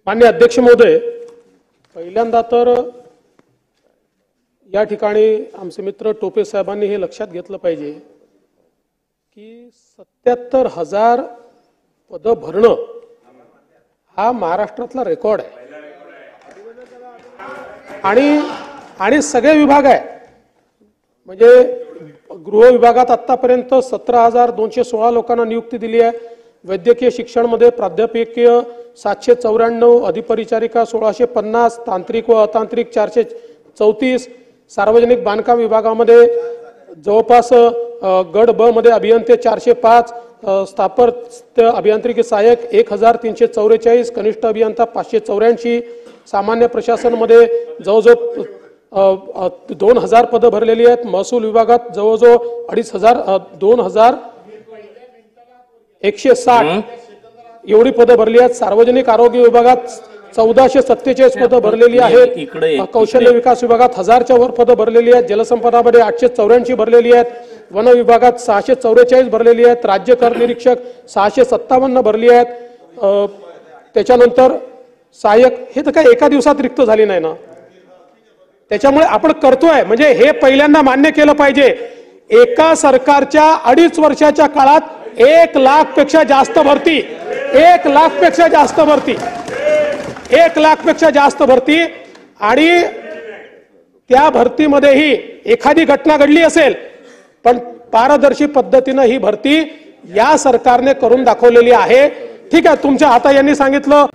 माननीय अध्यक्ष महोदय, पहिल्यांदा तर या ठिकाणी आमचे मित्र टोपे साहेबांनी हे लक्षात घेतलं पाहिजे की 77,000 पद भरणं हा महाराष्ट्रातला रेकॉर्ड आहे आणि सगळे विभाग आहे। म्हणजे गृह विभागात आतापर्यंत 17,216 लोकांना नियुक्ती दिली आहे। वैद्यकीय शिक्षणामध्ये प्राध्यापकीय 794, अधिपरिचारिका 1650, तांत्रिक व अतांत्रिक 434, सार्वजनिक बांधकाम विभागामध्ये जवळपास गट ब मध्ये अभियंते 405, स्थापत्य अभियांत्रिकी सहाय्यक 1344, कनिष्ठ अभियंता 584, सामान्य प्रशासनामध्ये जवळजवळ 2000 पद भरलेली आहेत। महसूल विभागात जवळजवळ 2160 एवढी पद भरली आहेत। सार्वजनिक आरोग्य विभागात 1447 पद भरलेली आहेत। कौशल्य विकास विभागात 1000च्या वर पद भरलेली आहेत। जलसंपदामध्ये 884 भरलेली आहेत। वन विभागात 644 भरलेली आहेत। राज्य कर निरीक्षक 657 भरली आहेत। त्याच्यानंतर सहाय्यक हे तर काय एका दिवसात रिक्त झाली नाही ना। त्याच्यामुळे आपण करतोय म्हणजे हे पहिल्यांदा मान्य केलं पाहिजे। एका सरकारच्या 2.5 वर्षाच्या काळात 1 लाखपेक्षा जास्त भरती, 1 लाखपेक्षा जास्त भरती, 1 लाखपेक्षा जास्त भरती। आणि त्या भरतीमध्येही एखादी घटना घडली असेल पण पारदर्शी पद्धतीने ही भरती या सरकारने करून दाखवलेली आहे। ठीक आहे, तुमच्या आता यांनी सांगितलं